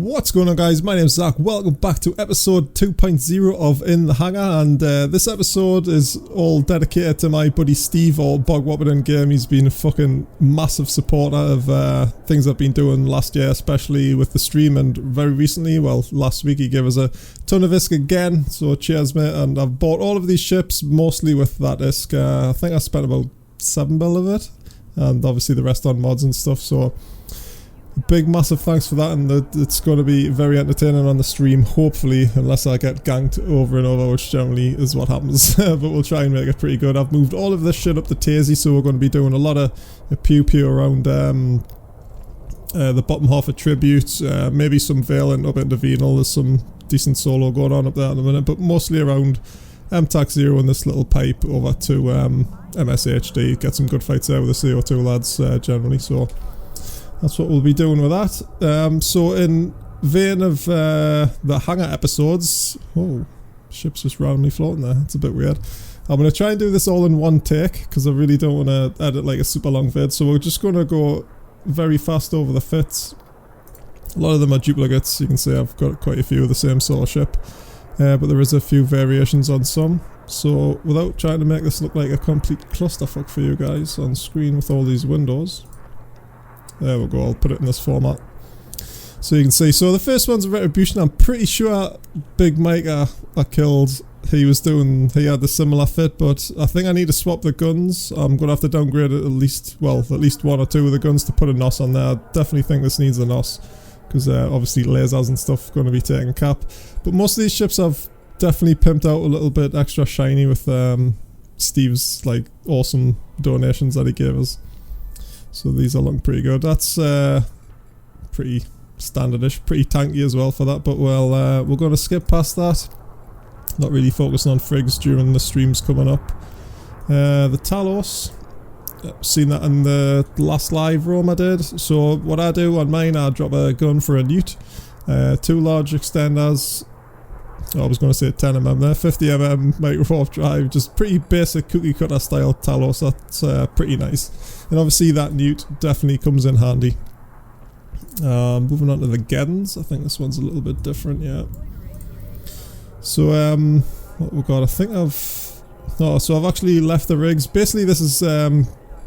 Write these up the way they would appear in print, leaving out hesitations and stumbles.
What's going on, guys? My name is Zach. Welcome back to episode 2.0 of In the Hangar, and this episode is all dedicated to my buddy Steve, or Bog Whopping Game. He's been a fucking massive supporter of things I've been doing last year, especially with the stream, and very recently, well, last week he gave us a ton of ISK again, so cheers mate. And I've bought all of these ships mostly with that ISK. I think I spent about 7 bill of it, and obviously the rest on mods and stuff, so big massive thanks for that, and it's going to be very entertaining on the stream, hopefully, unless I get ganked over and over, which generally is what happens. But we'll try and make it pretty good. I've moved all of this shit up to Tazy, so we're going to be doing a lot of pew pew around the bottom half of Tribute, maybe some Valen up into Venal. There's some decent solo going on up there in a minute, but mostly around MTAC 0 and this little pipe over to MSHD. Get some good fights there with the CO2 lads generally, so that's what we'll be doing with that. So in vein of the Hangar episodes, oh, ship's just randomly floating there, it's a bit weird. I'm going to try and do this all in one take, because I really don't want to edit like a super long vid, so we're just going to go very fast over the fits. A lot of them are duplicates, you can see I've got quite a few of the same sort of ship, but there is a few variations on some. So without trying to make this look like a complete clusterfuck for you guys on screen with all these windows, there we go, I'll put it in this format so you can see. So the first one's a Retribution. I'm pretty sure Big Mike I killed, he had the similar fit, but I think I need to swap the guns. I'm going to have to downgrade at least one or two of the guns to put a NOS on there. I definitely think this needs a NOS, because obviously lasers and stuff going to be taking cap. But most of these ships I've definitely pimped out a little bit extra shiny with Steve's like awesome donations that he gave us. So these are looking pretty good. That's pretty standardish, pretty tanky as well for that, but we're going to skip past that. Not really focusing on frigs during the streams coming up. The Talos, seen that in the last live roam I did. So what I do on mine, I drop a gun for a newt, 2 large extenders, I was going to say 10mm there, 50mm micro warp drive, just pretty basic cookie cutter style Talos. That's pretty nice. And obviously that newt definitely comes in handy. Moving on to the Geddons, I think this one's a little bit different, yeah. So what we got, I think I've actually left the rigs. Basically this is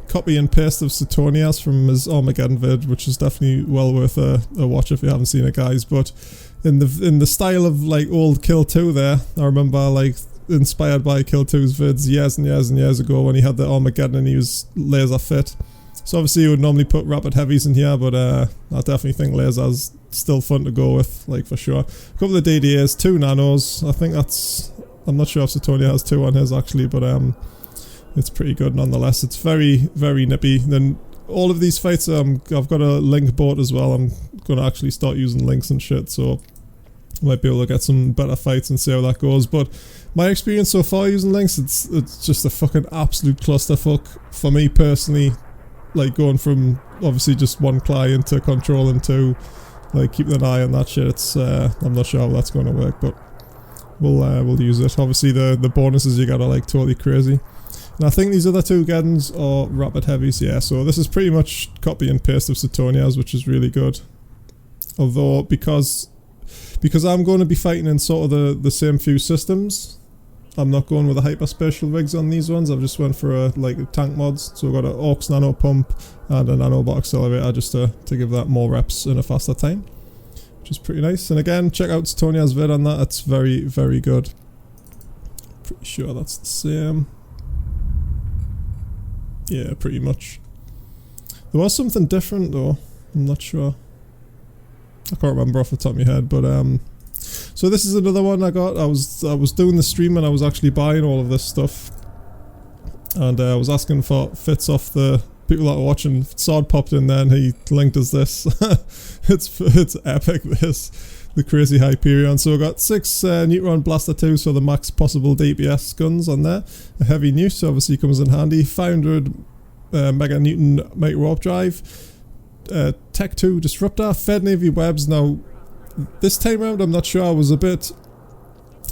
copy and paste of Suetonius from his Armageddon vid, which is definitely well worth a watch if you haven't seen it, guys. But in the style of like old Kill 2 there, I remember like inspired by Kill 2's vids years and years and years ago when he had the Armageddon and he was laser fit. So obviously you would normally put rapid heavies in here, but I definitely think lasers still fun to go with, like for sure. A couple of DDAs, 2 nanos, I think that's, I'm not sure if Suetonia has 2 on his actually, but it's pretty good nonetheless. It's very, very nippy. Then all of these fights, I've got a link board as well. I'm going to actually start using links and shit, so I might be able to get some better fights and see how that goes. But my experience so far using links, it's just a fucking absolute clusterfuck for me personally. Like going from obviously just one client to controlling 2, like keeping an eye on that shit. It's I'm not sure how that's going to work, but we'll use it. Obviously the bonuses you get are like totally crazy. And I think these other 2 Geddons are rapid heavies, yeah, so this is pretty much copy and paste of Suetonia's, which is really good. Although, because I'm going to be fighting in sort of the same few systems, I'm not going with the hyperspatial rigs on these ones. I've just went for like tank mods, so I've got an Orcs nano pump and a nanobot accelerator just to give that more reps in a faster time, which is pretty nice. And again, check out Suetonia's vid on that, it's very, very good. Pretty sure that's the same. Yeah, pretty much. There was something different though, I'm not sure. I can't remember off the top of my head, but so this is another one I got. I was doing the stream and I was actually buying all of this stuff, and I was asking for fits off the people that were watching. Sword popped in there and he linked us this. it's epic, this, the crazy Hyperion. So I got 6 neutron blaster 2s for the max possible DPS guns on there. A heavy newt obviously comes in handy. 500 mega newton micro warp drive. Tech 2 disruptor, Fed Navy webs. Now this time around I'm not sure, I was a bit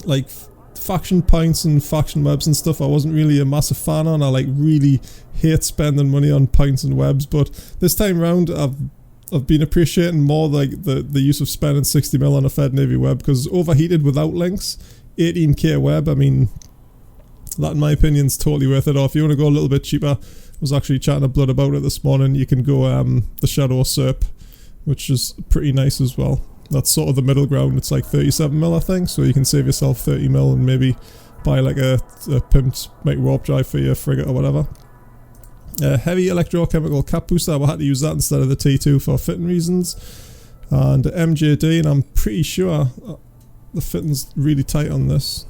like faction points and faction webs and stuff I wasn't really a massive fan on. I like really hate spending money on points and webs, but this time around I've I've been appreciating more like the use of spending 60mm on a Fed Navy web, because overheated without links, 18k web, I mean, that in my opinion is totally worth it. Or if you want to go a little bit cheaper, I was actually chatting to Blood about it this morning, you can go the Shadow Serp, which is pretty nice as well. That's sort of the middle ground. It's like 37mm I think, so you can save yourself 30mm and maybe buy like a pimped warp drive for your frigate or whatever. Heavy electrochemical cap booster, I had to use that instead of the T2 for fitting reasons. And MJD, and I'm pretty sure the fitting's really tight on this.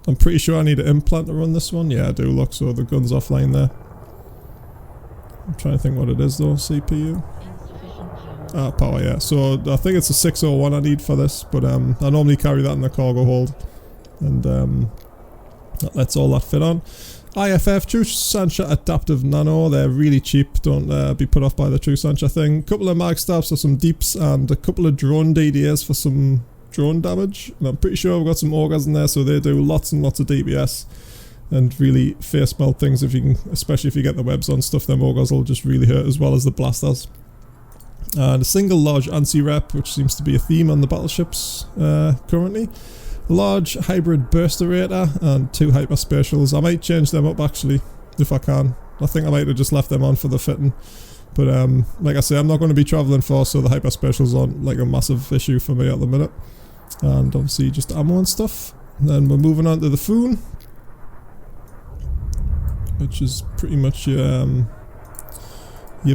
I'm pretty sure I need an implant to run this one. Yeah, I do, look, so the gun's offline there. I'm trying to think what it is though, CPU. Power, yeah. So I think it's a 601 I need for this, but I normally carry that in the cargo hold. And that lets all that fit on. IFF, True Sancha Adaptive Nano, they're really cheap, don't be put off by the True Sancha thing. Couple of mag stabs for some deeps, and a couple of drone DDAs for some drone damage. And I'm pretty sure I've got some augers in there, so they do lots and lots of DPS. And really face melt things if you can, especially if you get the webs on stuff, them augers will just really hurt, as well as the blasters. And a single large ANSI rep, which seems to be a theme on the battleships currently. Large hybrid bursterator and 2 hyperspatials. I might change them up actually, if I can. I think I might have just left them on for the fitting. But like I say, I'm not going to be travelling far, so the hyperspatials aren't like a massive issue for me at the minute. And obviously just ammo and stuff. And then we're moving on to the Foon, which is pretty much your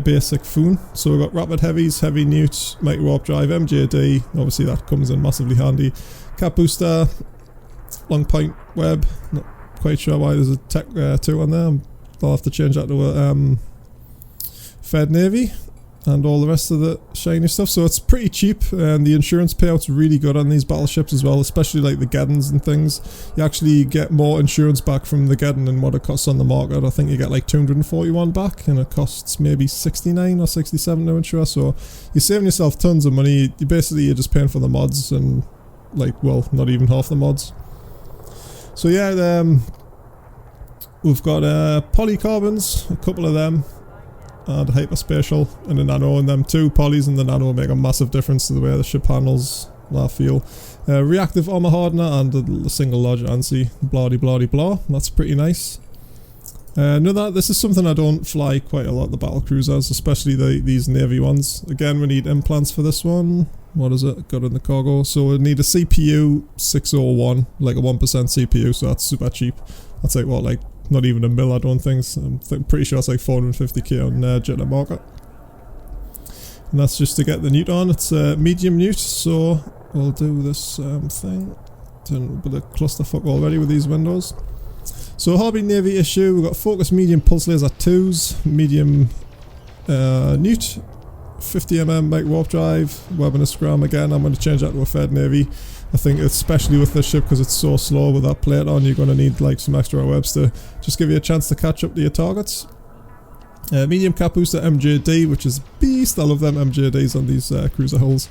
basic Foon. So we've got rapid heavies, heavy newt, micro warp drive, MJD, obviously that comes in massively handy. Cap booster, long point web, not quite sure why there's a Tech 2 on there, I'll have to change that to a Fed Navy, and all the rest of the shiny stuff. So it's pretty cheap, and the insurance payout's really good on these battleships as well, especially like the Geddons and things. You actually get more insurance back from the Geddon than what it costs on the market. I think you get like 241 back, and it costs maybe 69 or 67 to insure, so you're saving yourself tons of money. You're just paying for the mods, and like, well, not even half the mods. So yeah, we've got polycarbons, a couple of them, and a hyperspatial and a nano, and them 2 polys and the nano make a massive difference to the way the ship handles, I feel. Reactive armor hardener and a single large ANSI, blah de blah de blah. That's pretty nice. This is something I don't fly quite a lot, the battle cruisers, especially these navy ones. Again, we need implants for this one. What is it? Got in the cargo. So we need a CPU 601, like a 1% CPU, so that's super cheap. That's like what, like not even a mil, I don't think. I'm pretty sure it's like 450k on Jitter Market. And that's just to get the newt on. It's medium newt, so we'll do this thing. Done a bit of clusterfuck already with these windows. So Hobby Navy issue, we've got focus medium pulse laser 2s, medium newt, 50mm micro warp drive, web and a scram again. I'm going to change that to a Fed Navy. I think especially with this ship, because it's so slow with that plate on, you're going to need like some extra webs to just give you a chance to catch up to your targets. Medium cap booster MJD, which is beast. I love them MJDs on these cruiser hulls.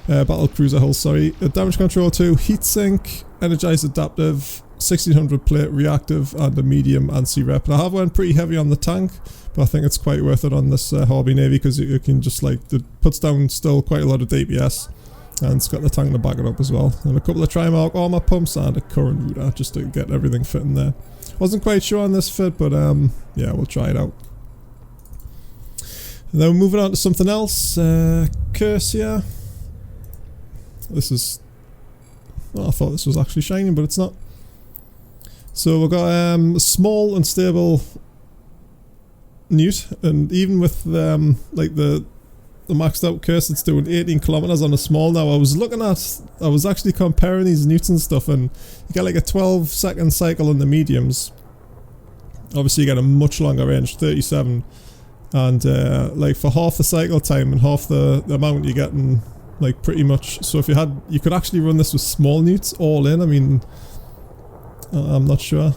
Battle cruiser hulls, sorry. Damage control 2, heatsink, energized adaptive, 1600 plate reactive, and a medium ANSI rep. And I have went pretty heavy on the tank, but I think it's quite worth it on this Hobby Navy, because you can just like, it puts down still quite a lot of DPS, and it's got the tank to back it up as well. And a couple of Trimark armor pumps and a current router just to get everything fitting there. Wasn't quite sure on this fit, but yeah, we'll try it out. And then we're moving on to something else. Cursia. This is, well, I thought this was actually shining, but it's not. So we've got a small and stable newt, and even with like the maxed out curse, it's doing 18 kilometers on a small now. I was actually comparing these newts and stuff, and you get like a 12-second cycle in the mediums. Obviously you get a much longer range, 37, and like for half the cycle time and half the amount you're getting, like pretty much. So if you could actually run this with small newts all in. I mean, I'm not sure.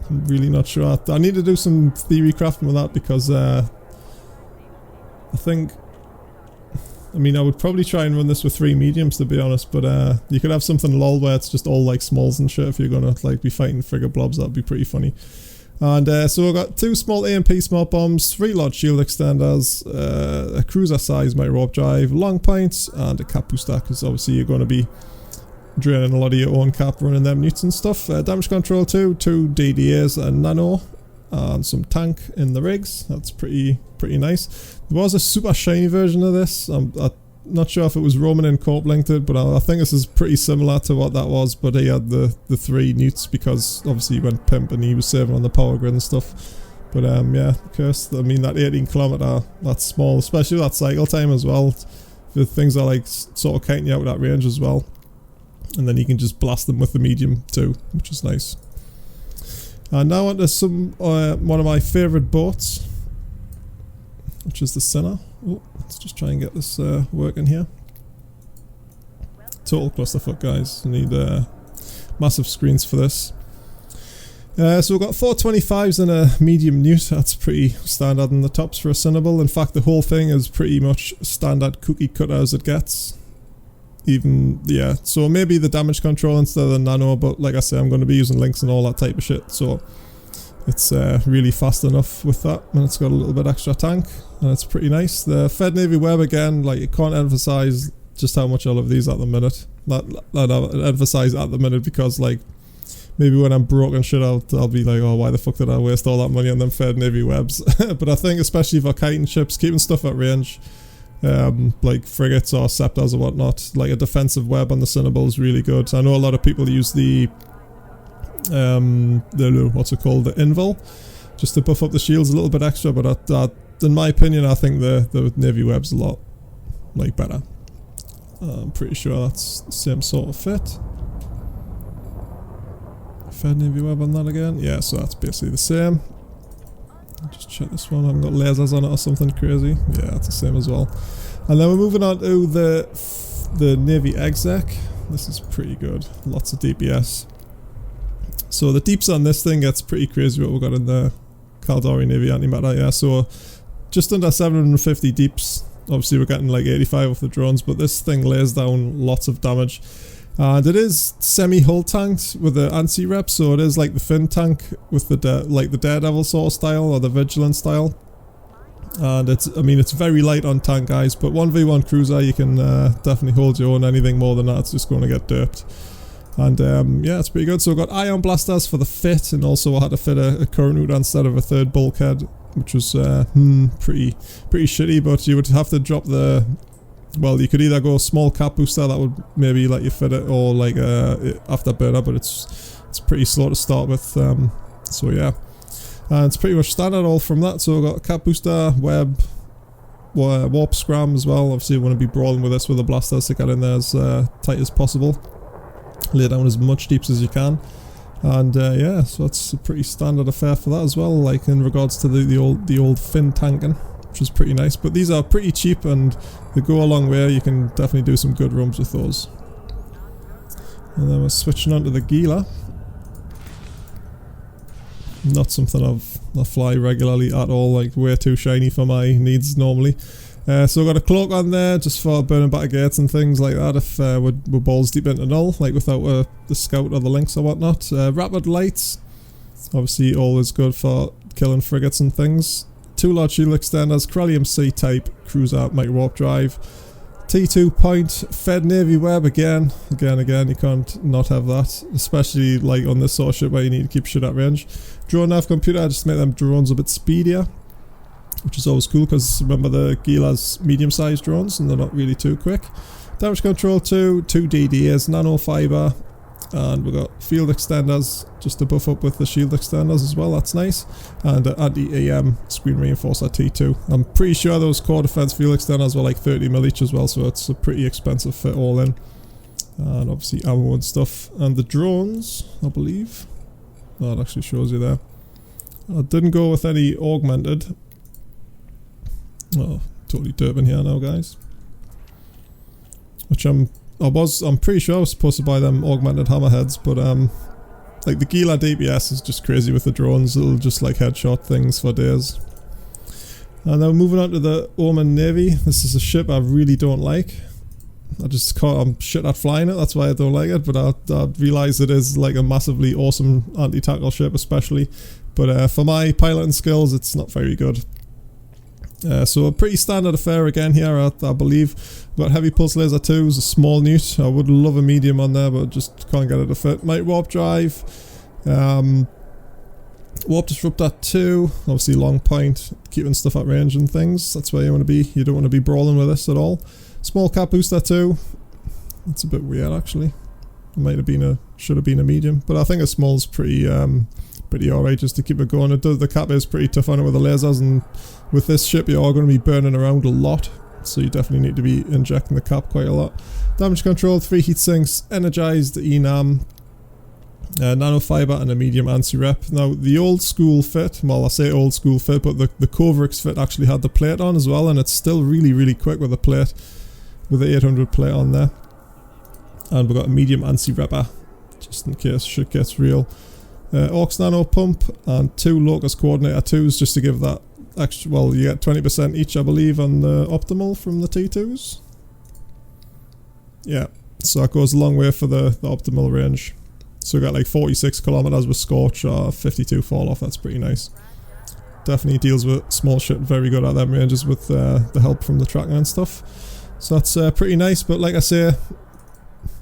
I'm really not sure. I need to do some theory crafting with that, because I think, I mean, I would probably try and run this with 3 mediums, to be honest, but you could have something lol where it's just all like smalls and shit if you're gonna like be fighting frigate blobs. That'd be pretty funny. And so we've got 2 small AMP smart bombs, 3 large shield extenders, a cruiser size micro warp drive, long points, and a cap booster, because obviously you're going to be draining a lot of your own cap running them newts and stuff. Damage control 2 DDAs, a nano, and some tank in the rigs. That's pretty nice. There was a super shiny version of this. I'm not sure if it was Roman and Corp linked it, but I think this is pretty similar to what that was, but he had the 3 newts because obviously he went pimp and he was saving on the power grid and stuff. But yeah, Curse, I mean that 18 kilometer, that's small, especially that cycle time as well. The things are like sort of counting you out at that range as well. And then you can just blast them with the medium too, which is nice. And now on to one of my favourite boats, which is the Sinner. Oh, let's just try and get this working here. Total clusterfuck, guys. I need massive screens for this. So we've got 425s and a medium newt. That's pretty standard in the tops for a Cinnable. In fact, the whole thing is pretty much standard cookie cutter as it gets. Even, yeah, so maybe the damage control instead of the nano, but like I say, I'm going to be using links and all that type of shit, so it's really fast enough with that, and it's got a little bit extra tank, and it's pretty nice. The Fed Navy Web, again, like, you can't emphasize just how much I love these at the minute. Not emphasize at the minute, because, like, maybe when I'm broke and shit, I'll be like, oh, why the fuck did I waste all that money on them Fed Navy Webs? But I think, especially for kiting ships, keeping stuff at range, like frigates or scepters or whatnot, like a defensive web on the Cinnable is really good. I know a lot of people use the what's it called, the Invul, just to buff up the shields a little bit extra, but in my opinion, I think the Navy Web's a lot like better. I'm pretty sure that's the same sort of fit. Fed Navy Web on that again, yeah, so that's basically the same. Just check this one, I haven't got lasers on it or something crazy. Yeah, it's the same as well. And then we're moving on to the Navy Exec. This is pretty good, lots of DPS. So the deeps on this thing gets pretty crazy what we've got in the Caldari Navy Antimatter, yeah, so just under 750 deeps. Obviously we're getting like 85 off the drones, but this thing lays down lots of damage. And it is semi-hull tanked with the ANSI rep, so it is like the fin tank with the Daredevil sort of style, or the Vigilant style. And it's very light on tank, guys, but 1v1 cruiser you can definitely hold your own. Anything more than that, it's just going to get derped. And yeah, it's pretty good. So we've got ion blasters for the fit, and also I had to fit a current route instead of a third bulkhead, which was pretty shitty, but you would have to drop the... Well, you could either go small cap booster, that would maybe let you fit it, or like afterburner, but it's pretty slow to start with, so yeah. And it's pretty much standard all from that, so we've got cap booster, web, warp scram as well. Obviously you want to be brawling with this with the blasters to get in there as tight as possible. Lay down as much deeps as you can. And yeah, so that's a pretty standard affair for that as well, like in regards to the old fin tanking, which is pretty nice. But these are pretty cheap and they go a long way. You can definitely do some good runs with those. And then we're switching on to the Gila. Not something I fly regularly at all, like way too shiny for my needs normally. So we've got a cloak on there just for burning batter gates and things like that if we're balls deep into null, like without the scout or the links or whatnot. Rapid lights, obviously always good for killing frigates and things. 2 large shield extenders, Corellium C type cruiser micro warp drive, T2 point, Fed Navy Web again, you can't not have that, especially like on this sort of shit where you need to keep shit at range. Drone nav computer, just to make them drones a bit speedier, which is always cool because remember the Gila's medium sized drones and they're not really too quick. Damage control 2 DDAs, nano fiber, and we've got field extenders just to buff up with the shield extenders as well, that's nice. And anti-AM screen reinforcer T2. I'm pretty sure those core defense field extenders were like 30mm each as well, so it's a pretty expensive fit all in. And obviously ammo and stuff. And the drones, I believe. Oh, it actually shows you there. I didn't go with any augmented. Oh, totally derping here now, guys. Which I'm pretty sure I was supposed to buy them augmented hammerheads, but like the Gila DPS is just crazy with the drones. It'll just like headshot things for days. And then moving on to the Oman Navy. This is a ship I really don't like. I just can't, I'm shit at flying it, that's why I don't like it, but I realise it is like a massively awesome anti-tackle ship especially, but for my piloting skills it's not very good. So a pretty standard affair again here, I believe. We've got heavy pulse laser 2s, a small newt. I would love a medium on there, but just can't get it to fit. Might warp drive, warp disruptor 2, obviously long point, keeping stuff at range and things. That's where you want to be. You don't want to be brawling with this at all. Small cap booster 2. That's a bit weird actually. It might have been should have been a medium, but I think a small's pretty alright just to keep it going. The cap is pretty tough on it with the lasers, and with this ship you are going to be burning around a lot, so you definitely need to be injecting the cap quite a lot. Damage control, 3 heat sinks, energized enam, nanofiber and a medium anti-rep. Now the old school fit, well I say old school fit, but the Covrix fit actually had the plate on as well, and it's still really quick with the plate, with the 800 plate on there. And we've got a medium anti-repper, just in case shit gets real. Orcs nano pump and 2 locus coordinator 2s just to give that extra, well you get 20% each I believe on the optimal from the T2s. Yeah, so that goes a long way for the optimal range. So we got like 46 kilometers with Scorch or 52 fall off, that's pretty nice. Definitely deals with small shit very good at them ranges with the help from the tracking and stuff. So that's pretty nice, but like I say,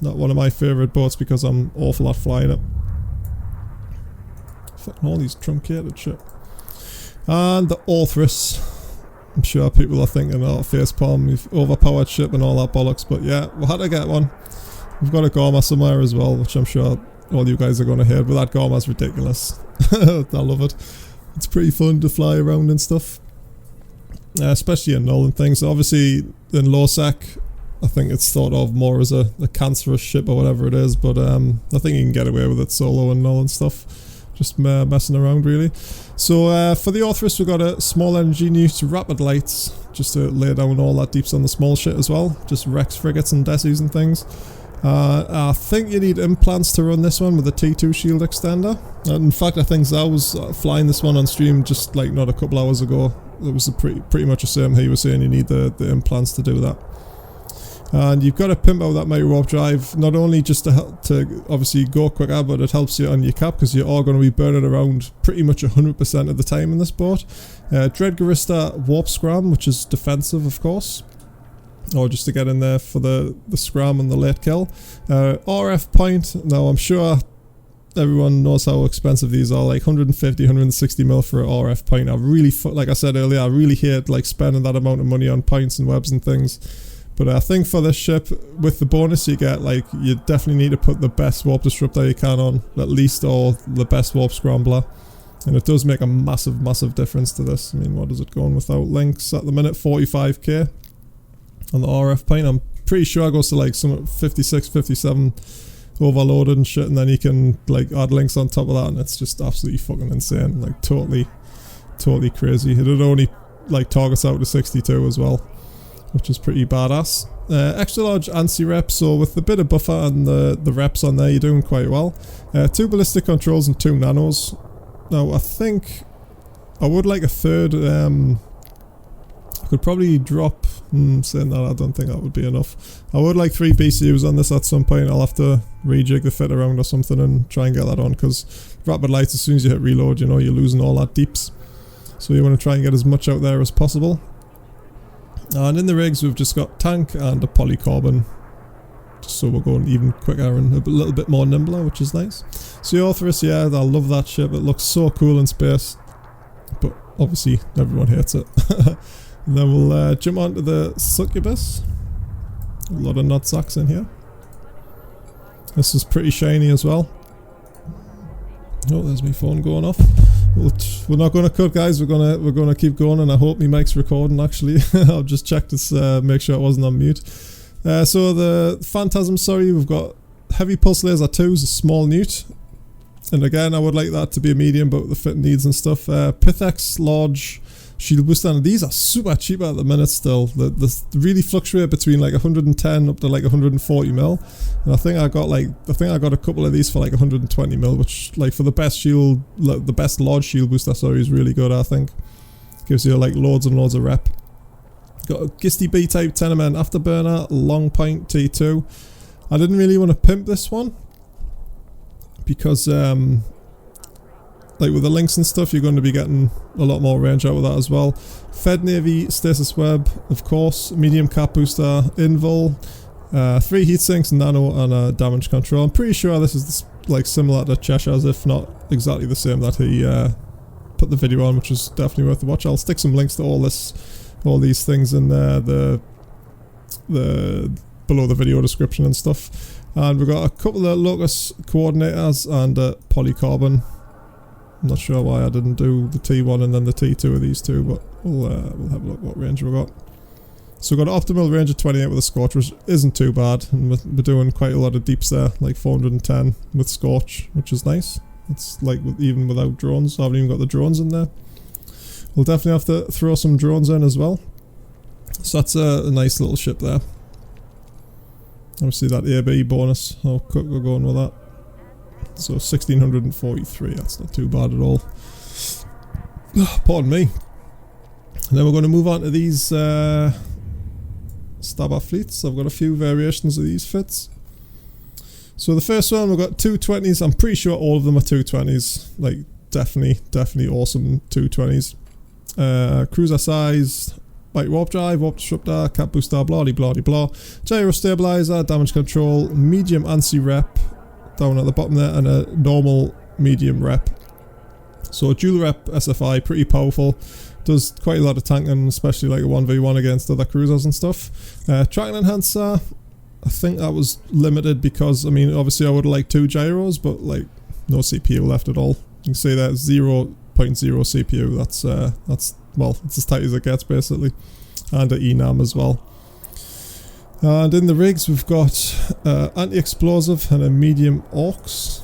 not one of my favourite boats because I'm awful at flying it. Fucking all these truncated shit. And the Orthrus. I'm sure people are thinking, oh facepalm, you've overpowered ship and all that bollocks, but yeah, we had to get one. We've got a Garma somewhere as well, which I'm sure all you guys are going to hate, but that Garma's ridiculous. I love it. It's pretty fun to fly around and stuff. Especially in null and things. Obviously in low sec, I think it's thought of more as a cancerous ship or whatever it is, but I think you can get away with it solo and null and stuff. Just messing around really. So for the Orthrus we've got a small energy newt, rapid lights, just to lay down all that deeps on the small shit as well. Just Rex frigates and Desis and things. I think you need implants to run this one with the T2 shield extender. And in fact I think Zao was flying this one on stream just like not a couple hours ago. It was pretty much the same. He was saying you need the implants to do that. And you've got to pimp out that mighty warp drive, not only just to help to obviously go quicker, but it helps you on your cap because you are going to be burning around pretty much 100% of the time in this boat. Dread Garista warp scram, which is defensive of course, or just to get in there for the scram and the late kill. RF point, now I'm sure everyone knows how expensive these are, like 150, 160 mil for an RF point. I really, like I said earlier, I really hate like spending that amount of money on points and webs and things. But I think for this ship, with the bonus you get, like, you definitely need to put the best warp disruptor you can on, at least, or the best warp scrambler. And it does make a massive difference to this. I mean, what is it going without links at the minute? 45k on the RF point. I'm pretty sure it goes to like some 56, 57 overloaded and shit, and then you can like add links on top of that, and it's just absolutely fucking insane. Like totally crazy. It only like targets out to 62 as well, which is pretty badass. Extra large anti-rep, so with the bit of buffer and the reps on there, you're doing quite well. 2 ballistic controls and 2 nanos. Now I think I would like a third. I could probably drop, saying that I don't think that would be enough. I would like 3 PCUs on this at some point. I'll have to rejig the fit around or something and try and get that on, because rapid lights, as soon as you hit reload, you know, you're losing all that deeps. So you want to try and get as much out there as possible. And in the rigs we've just got tank and a polycarbon, just so we're going even quicker and a little bit more nimbler, which is nice. So the Orthrus, yeah, I love that ship. It looks so cool in space, but obviously everyone hates it. And then we'll jump onto the succubus. A lot of not zaqs in here. This is pretty shiny as well. Oh, there's my phone going off. We're not going to cut, guys. We're gonna keep going, and I hope my mic's recording. Actually, I've just checked to make sure it wasn't on mute. So the Phantasm, sorry, we've got heavy pulse laser 2s, a small newt, and again I would like that to be a medium, but with the fit needs and stuff. Pithex large shield booster, and these are super cheap at the minute still. They really fluctuate between like 110 up to like 140 mil, and I think I got a couple of these for like 120 mil, which like for the best shield, the best large shield booster, sorry, is really good. I think gives you like loads and loads of rep. Got a Gisty B type 10mm afterburner, long point T2. I didn't really want to pimp this one because like with the links and stuff, you're going to be getting a lot more range out of that as well. Fed Navy stasis web, of course, medium cap booster, invul, 3 heat sinks, nano, and a damage control. I'm pretty sure this is like similar to Cheshire's, if not exactly the same that he put the video on, which is definitely worth a watch. I'll stick some links to all these things in the below the video description and stuff. And we've got a couple of locus coordinators and a polycarbon. I'm not sure why I didn't do the T1 and then the T2 of these two, but we'll have a look what range we've got. So we've got an optimal range of 28 with a Scorch, which isn't too bad, and we're doing quite a lot of deeps there, like 410 with Scorch, which is nice. It's like even without drones. I haven't even got the drones in there. We'll definitely have to throw some drones in as well. So that's a nice little ship there. Obviously that AB bonus, how quick we're going with that. So 1643, that's not too bad at all. Pardon me. And then we're going to move on to these Stabber fleets. I've got a few variations of these fits. So the first one, we've got 220s. I'm pretty sure all of them are 220s. Like definitely awesome 220s. Cruiser size, light warp drive, warp disruptor, cap booster, blah blah blah, gyro stabilizer, damage control, medium ANSI rep down at the bottom there, and a normal medium rep. So dual rep SFI, pretty powerful, does quite a lot of tanking, especially like a 1v1 against other cruisers and stuff. Tracking enhancer, I think that was limited because, I mean, obviously I would like 2 gyros, but like no CPU left at all. You can see that 0.0 CPU, that's well, it's as tight as it gets basically. And an ENAM as well. And in the rigs we've got anti-explosive and a medium AUX.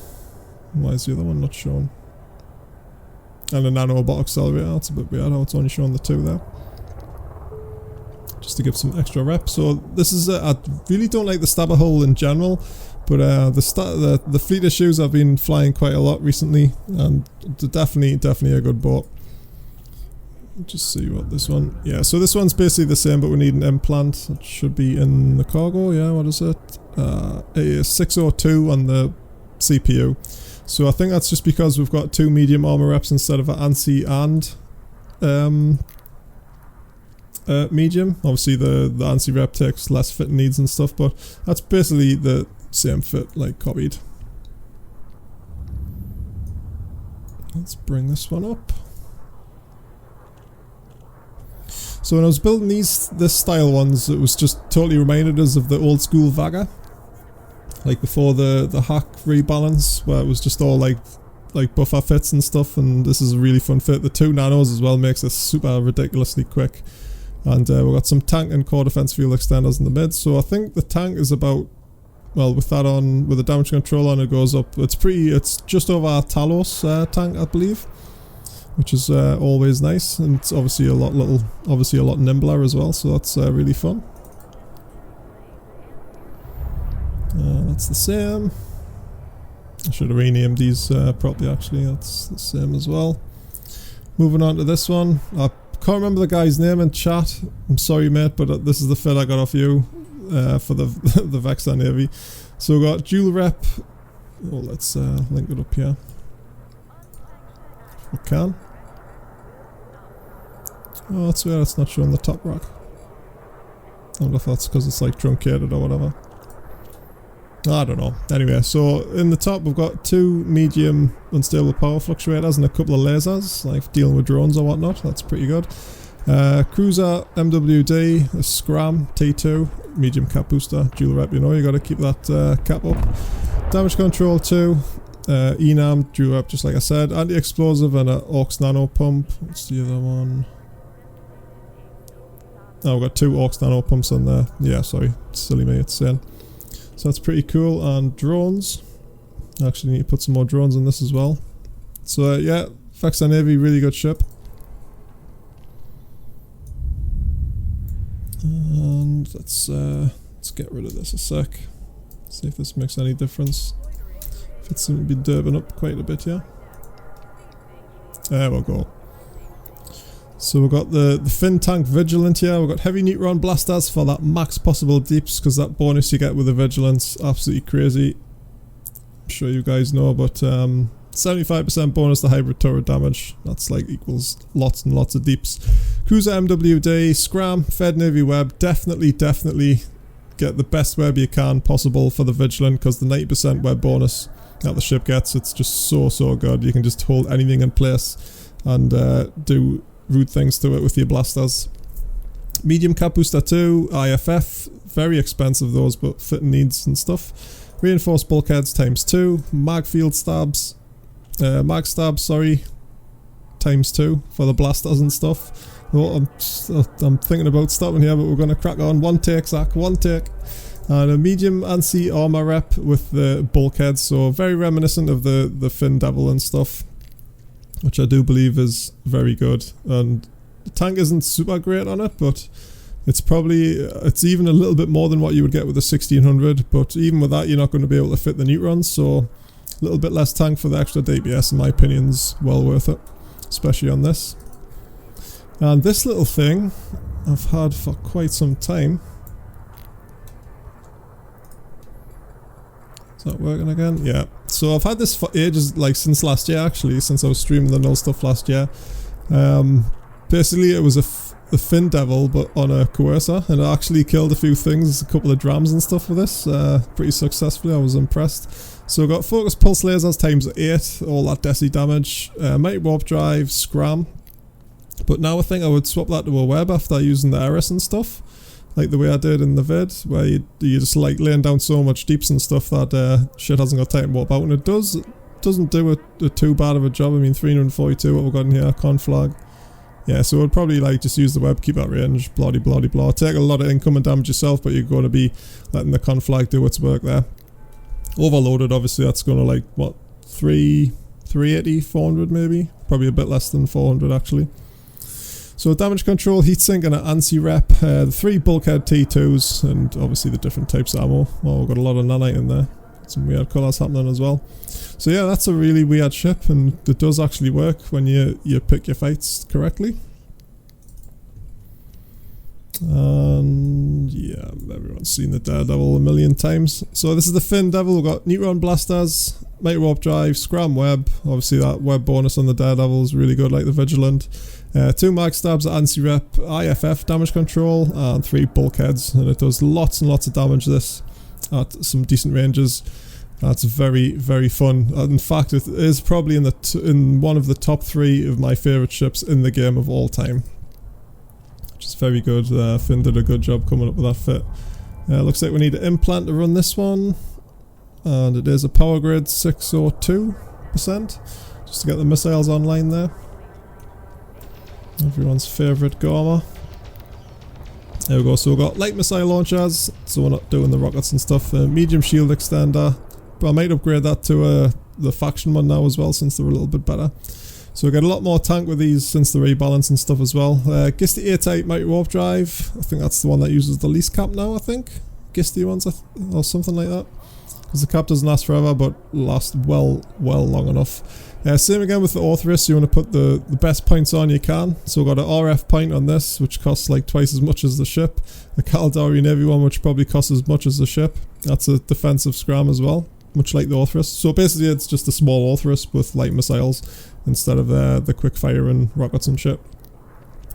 Why is the other one not shown? And a nanobot accelerator. That's a bit weird how it's only showing the 2 there. Just to give some extra rep. So this is I really don't like the Stabber hull in general, but the fleet issues have been flying quite a lot recently, and definitely a good boat. Just see what this one. Yeah, so this one's basically the same, but we need an implant. It should be in the cargo. Yeah, what is it? A 602 on the CPU. So I think that's just because we've got 2 medium armor reps instead of an ANSI and medium. Obviously the ANSI rep takes less fit needs and stuff, but that's basically the same fit, like copied. Let's bring this one up. So when I was building this style ones, it was just totally reminded us of the old school Vagga. Like before the hack rebalance, where it was just all like buffer fits and stuff, and this is a really fun fit. The 2 nanos as well makes this super ridiculously quick. And we've got some tank and core defense fuel extenders in the mid, so I think the tank is about, well, with that on, with the damage control on, it goes up. It's just over our Talos tank, I believe, which is always nice, and it's obviously a lot nimbler as well, so that's really fun. That's the same. I should have renamed these properly actually. That's the same as well. Moving on to this one. I can't remember the guy's name in chat. I'm sorry mate, but this is the fit I got off you for the the Vexar Navy. So we've got dual rep. Oh, let's link it up here. If we can. Oh, that's weird, it's not showing the top rack. I wonder if that's because it's like truncated or whatever. I don't know. Anyway, so in the top we've got 2 medium unstable power fluctuators and a couple of lasers, like dealing with drones or whatnot. That's pretty good. Cruiser MWD, a Scram T2, medium cap booster, dual rep, you know, you got to keep that cap up. Damage control 2, ENAM, dual rep, just like I said. Anti-explosive and an AUX nano pump. What's the other one? Oh, we've got 2 AUX nano pumps on there. Yeah, sorry, silly me, it's saying. So that's pretty cool. And drones. Actually need to put some more drones in this as well. So yeah, Vexar Navy, really good ship. And let's get rid of this a sec. See if this makes any difference. If it's going to be derping up quite a bit here. There we go. So we've got the fin tank Vigilant here. We've got heavy neutron blasters for that max possible deeps, because that bonus you get with the Vigilance, absolutely crazy. I'm sure you guys know, but 75% bonus to hybrid turret damage. That's like equals lots and lots of deeps. Cruiser MWD, Scram, Fed Navy Web. Definitely get the best web you can possible for the Vigilant, because the 90% web bonus that the ship gets, it's just so good. You can just hold anything in place and do rude things to it with your blasters. Medium cap booster 2, IFF, very expensive those, but fitting needs and stuff. Reinforced bulkheads times 2, mag field stabs, mag stabs, sorry, times 2 for the blasters and stuff. Well, I'm thinking about stopping here, but we're going to crack on. One take, zaqq, one take. And a medium ANSI armor rep with the bulkheads, so very reminiscent of the Fin Devil and stuff, which I do believe is very good. And the tank isn't super great on it, but it's even a little bit more than what you would get with the 1600, but even with that you're not going to be able to fit the neutrons, so a little bit less tank for the extra DPS in my opinion is well worth it, especially on this. And this little thing I've had for quite some time. Is that working again? Yeah. So I've had this for ages, like since last year actually, since I was streaming the null stuff last year. Basically it was a Fin Devil but on a coercer, and I actually killed a few things, a couple of drams and stuff with this, pretty successfully. I was impressed. So I got focus pulse lasers times 8, all that desi damage, mighty warp drive, scram. But now I think I would swap that to a web after using the Eris and stuff, like the way I did in the vid, where you just like laying down so much deeps and stuff that shit hasn't got time to warp out, and it doesn't do a too bad of a job. I mean 342 what we've got in here, conflag. Yeah, so I'd probably like just use the web, keep that range, blah blah blah. Take a lot of incoming damage yourself, but you're going to be letting the conflag do its work there. Overloaded, obviously that's going to like, what, 380, 400 maybe? Probably a bit less than 400 actually. So damage control, heatsink and an ANSI rep, the 3 bulkhead T2s, and obviously the different types of ammo. Oh, we've got a lot of nanite in there. Some weird colours happening as well. So yeah, that's a really weird ship, and it does actually work when you pick your fights correctly. And yeah, everyone's seen the Daredevil a million times. So this is the Fin Devil. We've got neutron blasters, mighty warp drive, scram web. Obviously that web bonus on the Daredevil is really good, like the Vigilant. 2 mag stabs at ANSI rep, IFF damage control, and 3 bulkheads, and it does lots and lots of damage this at some decent ranges. That's very fun. In fact, it is probably in one of the top 3 of my favourite ships in the game of all time, which is very good. Finn did a good job coming up with that fit. Looks like we need an implant to run this one, and it is a power grid 602%, just to get the missiles online there. Everyone's favourite Gorma. There we go, so we've got light missile launchers, so we're not doing the rockets and stuff. Medium shield extender, but I might upgrade that to the faction one now as well, since they're a little bit better. So we get a lot more tank with these since the rebalance and stuff as well. Gisty A-type mighty warp drive, I think that's the one that uses the least cap now, I think. Gisty ones or something like that. Because the cap doesn't last forever, but lasts well long enough. Same again with the Orthrus, you want to put the best points on you can. So we've got an RF point on this, which costs like twice as much as the ship. A Caldari Navy one, which probably costs as much as the ship. That's a defensive scram as well, much like the Orthrus. So basically it's just a small Orthrus with light missiles instead of the quick fire and rockets and shit,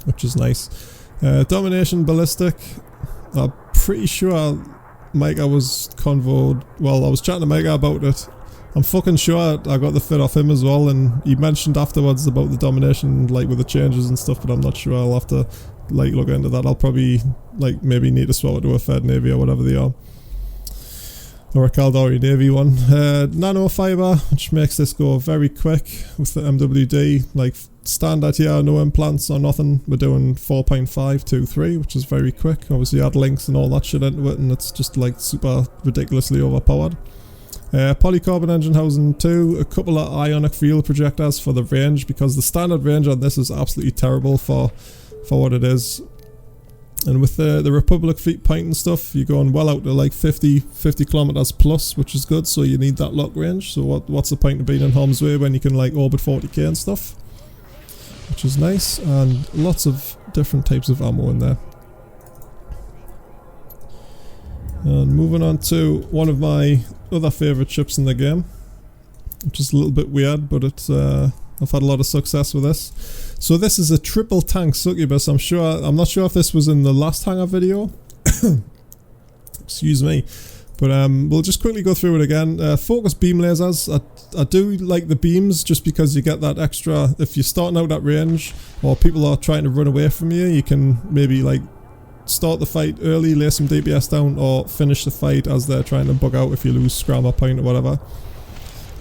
which is nice. Domination ballistic, I'm pretty sure Micah was convoed, well I was chatting to Micah about it. I'm fucking sure I got the fit off him as well, and he mentioned afterwards about the domination, like with the changes and stuff, but I'm not sure. I'll have to like look into that. I'll probably like maybe need to swap it to a Fed Navy or whatever they are, or a Caldari Navy one. Nano fiber, which makes this go very quick with the MWD. Like standard here, no implants or nothing. We're doing 4.523, which is very quick. Obviously add links and all that shit into it, and it's just like super ridiculously overpowered. Polycarbon engine housing 2, a couple of ionic field projectors for the range, because the standard range on this is absolutely terrible for what it is. And with the Republic fleet point and stuff, you're going well out to like 50 kilometers plus, which is good, so you need that lock range. So what's the point of being in harm's way when you can like orbit 40k and stuff? which is nice, and lots of different types of ammo in there. And moving on to one of my other favourite ships in the game, which is a little bit weird, but it's I've had a lot of success with this. So this is a triple tank succubus. I'm not sure if this was in the last Hangar video. Excuse me. But we'll just quickly go through it again. Focus beam lasers. I do like the beams just because you get that extra. If you're starting out at range or people are trying to run away from you, you can maybe like start the fight early, lay some DPS down, or finish the fight as they're trying to bug out if you lose scrammer point or whatever.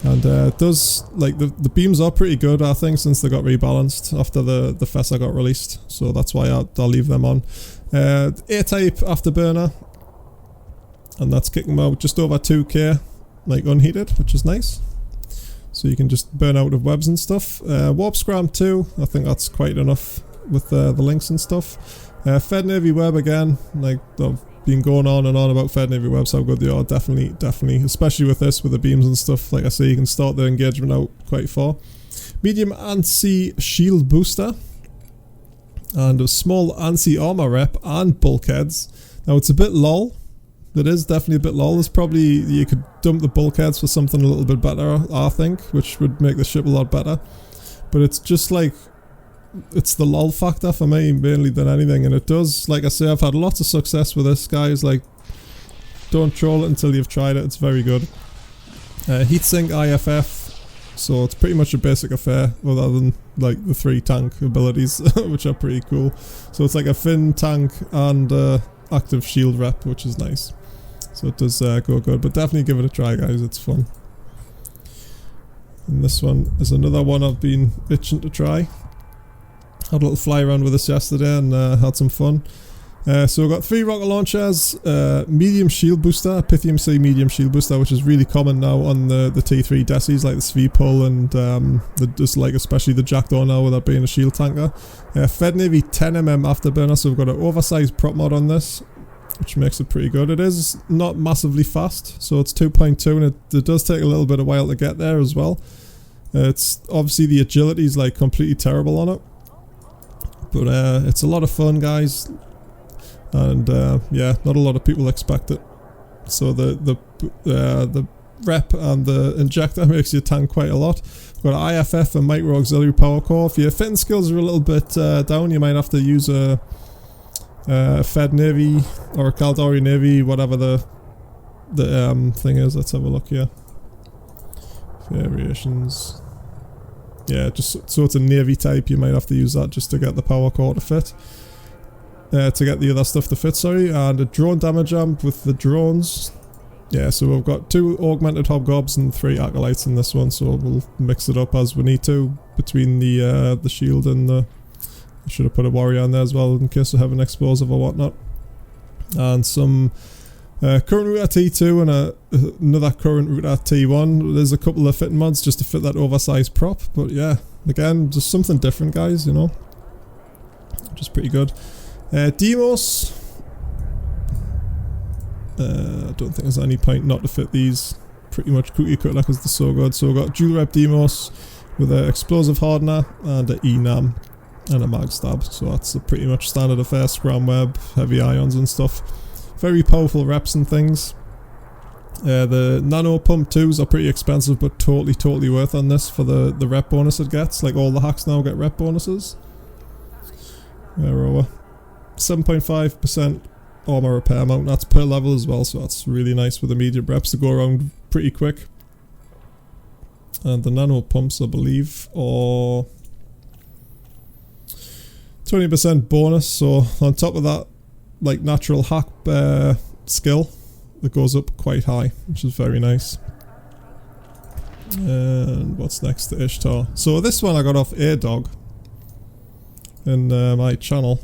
And it does, like, the beams are pretty good, I think, since they got rebalanced after the Fessa got released. So that's why I'll leave them on. A-type afterburner. And that's kicking them out just over 2k, like, unheated, which is nice. So you can just burn out of webs and stuff. Warp Scram 2, I think that's quite enough with the links and stuff. Fed Navy Web again, like, I've been going on and on about Fed Navy Webs, how good they are, definitely, especially with this, with the beams and stuff. Like I say, you can start the engagement out quite far. Medium ANSI Shield Booster, and a small ANSI Armor Rep and bulkheads. Now it's a bit lol, it is definitely a bit lol. There's probably, you could dump the bulkheads for something a little bit better, I think, which would make the ship a lot better. But it's just like, it's the lol factor for me mainly than anything, and it does, like I say, I've had lots of success with this, guys. Like, don't troll it until you've tried it, it's very good. Heatsink IFF, so it's pretty much a basic affair other than like the 3 tank abilities which are pretty cool. So it's like a fin tank and active shield rep, which is nice. So it does go good, but definitely give it a try, guys, it's fun. And this one is another one I've been itching to try. Had a little fly around with this yesterday and had some fun. So we've got 3 rocket launchers, medium shield booster, Pythium C medium shield booster, which is really common now on the T3 Desis, like the Svipul and just like especially the Jackdaw now with that being a shield tanker. Fed Navy 10mm afterburner, so we've got an oversized prop mod on this, which makes it pretty good. It is not massively fast, so it's 2.2 and it does take a little bit of while to get there as well. It's obviously the agility is like completely terrible on it. But it's a lot of fun, guys, and yeah, not a lot of people expect it. So the rep and the injector makes you tank quite a lot. We've got an IFF and micro auxiliary power core. If your fitting skills are a little bit down, you might have to use a Fed Navy or a Caldari Navy, whatever the thing is. Let's have a look here. Variations. Yeah, just so it's a Navy type, you might have to use that just to get the power core to fit. To get the other stuff to fit, sorry. And a drone damage amp with the drones. Yeah, so we've got 2 augmented hobgobs and 3 acolytes in this one, so we'll mix it up as we need to between the shield and the... I should have put a warrior on there as well in case we have an explosive or whatnot. And some... current router T2 and another current router T1. There's a couple of fitting mods just to fit that oversized prop, but yeah, again, just something different, guys, you know, which is pretty good. Demos, I don't think there's any point not to fit these. Pretty much cookie cutter because they're so good. So we've got dual rep Demos with an explosive hardener and an ENAM and a mag stab. So that's a pretty much standard affair, scram web, heavy ions and stuff. Very powerful reps and things. The nano pump 2s are pretty expensive, but totally worth on this for the rep bonus it gets. Like all the hacks now get rep bonuses. Where are we? 7.5% armor repair amount. That's per level as well, so that's really nice with immediate reps to go around pretty quick. And the nano pumps, I believe, are 20% bonus. So on top of that, like natural hack skill that goes up quite high, which is very nice. And what's next to Ishtar? So this one I got off A-Dog in my channel,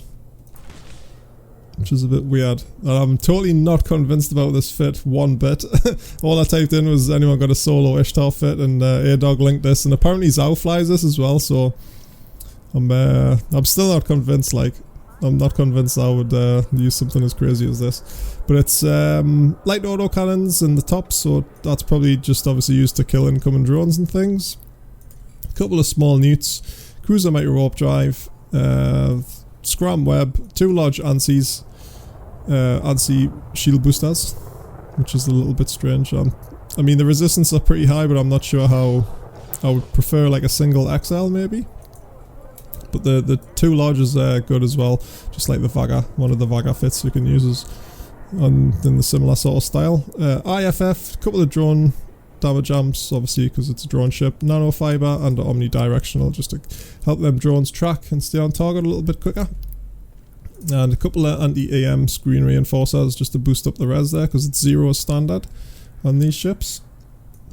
which is a bit weird. I'm totally not convinced about this fit one bit. All I typed in was anyone got a solo Ishtar fit, and A-Dog linked this, and apparently Zao flies this as well, so I'm still not convinced. Like, I'm not convinced I would use something as crazy as this. But it's light auto cannons in the top, so that's probably just obviously used to kill incoming drones and things. A couple of small newts. cruiser micro warp drive, scram web, 2 large ANSIs, ANSI shield boosters, which is a little bit strange. I mean the resistance are pretty high, but I'm not sure how. I would prefer like a single XL maybe. But the 2 large is good as well, just like the Vaga, one of the Vaga fits you can use in the similar sort of style. IFF, a couple of drone damage amps, obviously because it's a drone ship, nanofiber and omnidirectional just to help them drones track and stay on target a little bit quicker. And a couple of anti-AM screen reinforcers just to boost up the res there because it's 0 standard on these ships.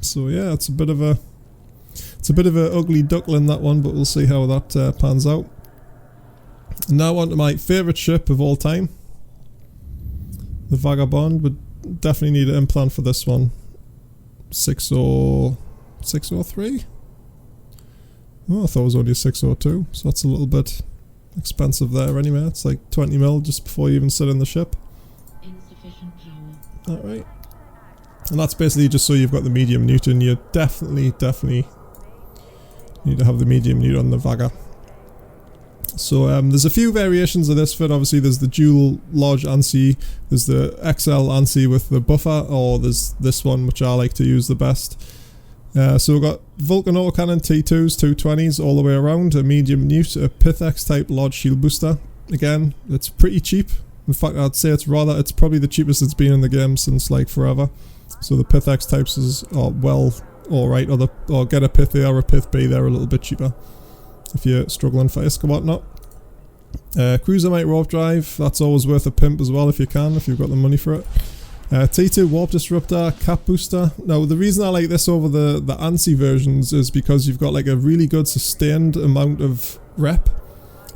So yeah, it's a bit of a ugly duckling that one, but we'll see how that pans out. Now on to my favourite ship of all time, the Vagabond. But definitely need an implant for this one. 603. Oh, I thought it was only a 602, so that's a little bit expensive there anyway. It's like 20 mil just before you even sit in the ship. Insufficient power. Alright. And that's basically just so you've got the medium Newton. You definitely need to have the medium Newton on the Vaga. So there's a few variations of this fit. Obviously there's the dual large ANSI, there's the XL ANSI with the buffer, or there's this one which I like to use the best. So we've got Vulcan autocannon T2s, 220s all the way around, a medium Newt, a Pith-X type large shield booster. Again, it's pretty cheap. In fact, I'd say it's probably the cheapest it's been in the game since like forever. So the Pith-X types are well alright, or get a Pith A or a Pith B, they're a little bit cheaper if you're struggling for ISK or whatnot. Cruiser micro warp drive, that's always worth a pimp as well if you can, if you've got the money for it. T2 warp disruptor, cap booster. Now the reason I like this over the ANSI versions is because you've got like a really good sustained amount of rep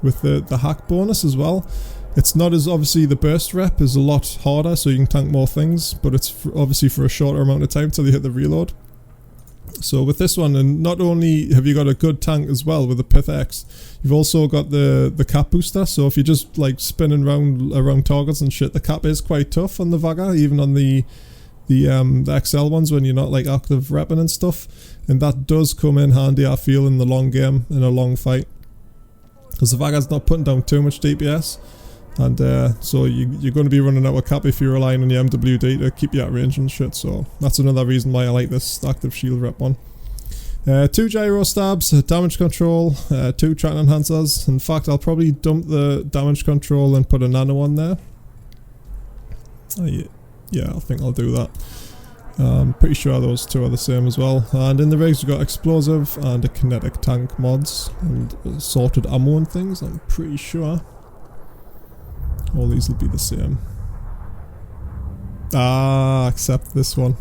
with the hack bonus as well. It's not as, obviously the burst rep is a lot harder, so you can tank more things, but it's obviously for a shorter amount of time till you hit the reload. So with this one, and not only have you got a good tank as well with the Pith-X, you've also got the cap booster. So if you're just like spinning around targets and shit, the cap is quite tough on the Vaga, even on the XL ones when you're not like active repping and stuff. And that does come in handy, I feel, in the long game, in a long fight, because the Vaga's not putting down too much DPS. And so you're going to be running out of cap if you're relying on your MWD to keep you at range and shit. So that's another reason why I like this active shield rep one. 2 gyro stabs, damage control, 2 tracking enhancers. In fact, I'll probably dump the damage control and put a nano on there. Oh, yeah, I think I'll do that. I'm pretty sure those 2 are the same as well. And in the rigs we've got explosive and a kinetic tank mods and sorted ammo and things, I'm pretty sure. All these will be the same. Except this one.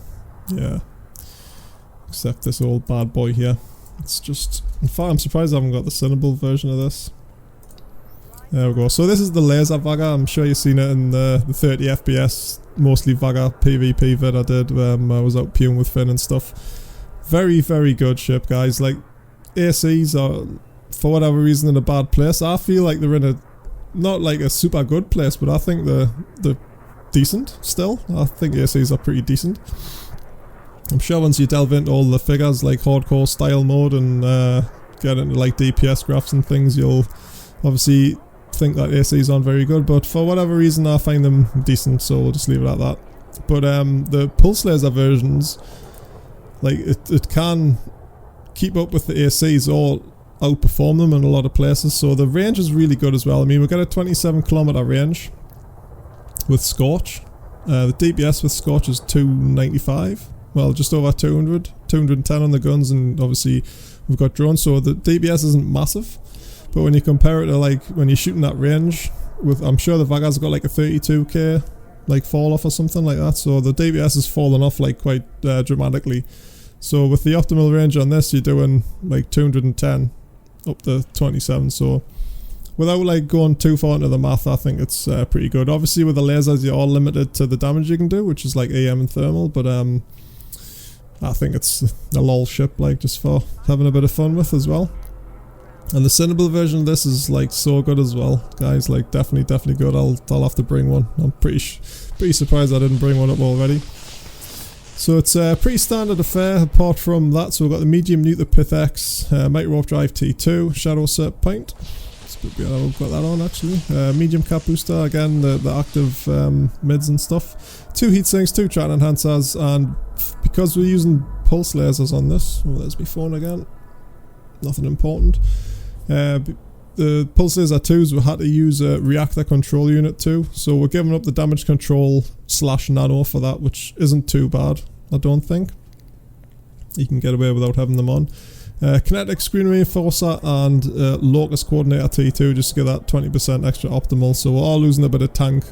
Yeah. Except this old bad boy here. It's just... In fact, I'm surprised I haven't got the Cinnable version of this. There we go. So this is the laser Vaga. I'm sure you've seen it in the 30 FPS, mostly Vaga PvP vid I did. I was out pewing with Finn and stuff. Very, very good ship, guys. Like, ACs are, for whatever reason, in a bad place. I feel like they're in a... Not like a super good place, but I think they're decent still. I think ACs are pretty decent. I'm sure once you delve into all the figures like hardcore style mode and get into like DPS graphs and things, you'll obviously think that ACs aren't very good, but for whatever reason I find them decent, so we'll just leave it at that. But the pulse laser versions, like it can keep up with the ACs or outperform them in a lot of places, so the range is really good as well. I mean, we got a 27km range with Scorch. The DPS with Scorch is 295, well, just over 200, 210 on the guns, and obviously we've got drones, so the DPS isn't massive. But when you compare it to like when you're shooting that range with, I'm sure the Vaga's got like a 32k like fall off or something like that, so the DPS is falling off like quite dramatically. So with the optimal range on this, you're doing like 210 up to 27, so without like going too far into the math, I think it's pretty good. Obviously with the lasers you're all limited to the damage you can do, which is like AM and thermal, but I think it's a lol ship, like just for having a bit of fun with as well. And the Cinnable version of this is like so good as well, guys, like definitely good. I'll have to bring one. I'm pretty surprised I didn't bring one up already. So it's a pretty standard affair apart from that. So we've got the medium neuter Pith X, micro warp drive T2, shadow set point. We've got that on actually. Medium cap booster, again the active mids and stuff. 2 heat sinks, 2 tracking enhancers, and because we're using pulse lasers on this, oh there's my phone again, nothing important. The pulse laser 2s, we had to use a reactor control unit too, so we're giving up the damage control / nano for that, which isn't too bad, I don't think. You can get away without having them on. Kinetic screen reinforcer and locus coordinator T2 just to get that 20% extra optimal, so we're all losing a bit of tank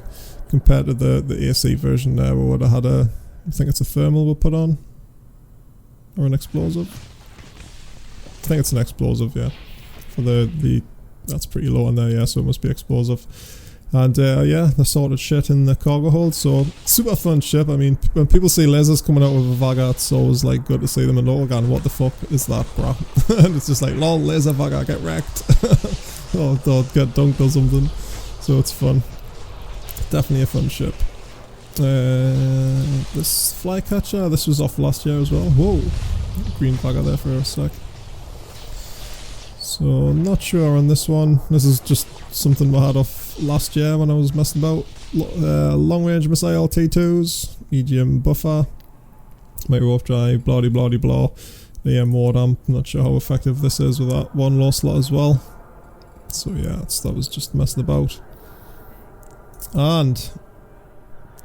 compared to the AC version there. We would have had a, I think it's a thermal we'll put on, or an explosive. I think it's an explosive, yeah, for the that's pretty low on there, yeah, so it must be explosive. And yeah, the sorted shit in the cargo hold, so super fun ship. I mean, when people see lasers coming out of a Vaga, it's always like good to see them in Logan. What the fuck is that, bruh? And it's just like, lol, laser Vaga, get wrecked. Or get dunked or something. So it's fun. Definitely a fun ship. This flycatcher, this was off last year as well. Whoa, green Vaga there for a sec. So I'm not sure on this one. This is just something I had off last year when I was messing about. Long range missile T2s, medium buffer, micro warp drive, blah de blah de blah. EM ward amp. Not sure how effective this is with that one low slot as well. So yeah, that was just messing about. And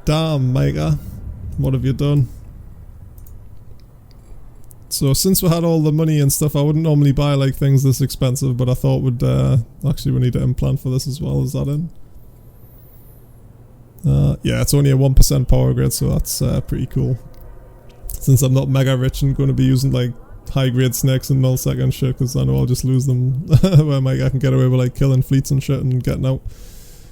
damn, Mega, what have you done? So since we had all the money and stuff, I wouldn't normally buy like things this expensive, but I thought would actually we need to implant for this as well. Is that in? Yeah, it's only a 1% power grade, so that's pretty cool. Since I'm not mega rich and going to be using like high grade snakes and millisecond and shit, because I know I'll just lose them. Where I can get away with like killing fleets and shit and getting out.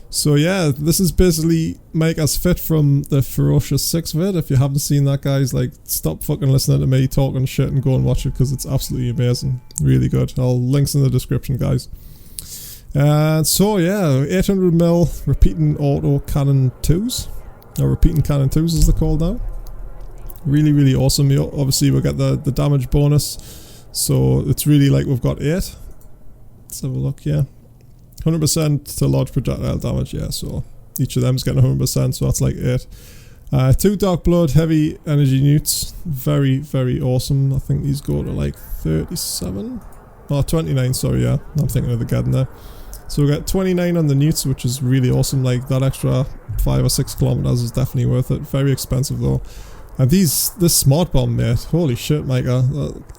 So yeah, this is basically make us fit from the Ferocious 6 vid. If you haven't seen that, guys, like stop fucking listening to me talking shit and go and watch it, because it's absolutely amazing. Really good. I'll links in the description, guys. So yeah, 800mm repeating auto cannon 2s. Or repeating cannon 2s as they're called now. Really, really awesome. Obviously we'll get the damage bonus. So it's really like we've got 8. Let's have a look, yeah. 100% to large projectile damage, yeah, so each of them's getting 100%, so that's like 8. 2 Dark Blood, heavy energy newts, very, very awesome. I think these go to like 37? Oh, 29, sorry, yeah, I'm thinking of the Geddon there. So we get 29 on the newts, which is really awesome, like that extra 5 or 6 kilometers is definitely worth it. Very expensive though. And this smart bomb, mate, holy shit, Micah,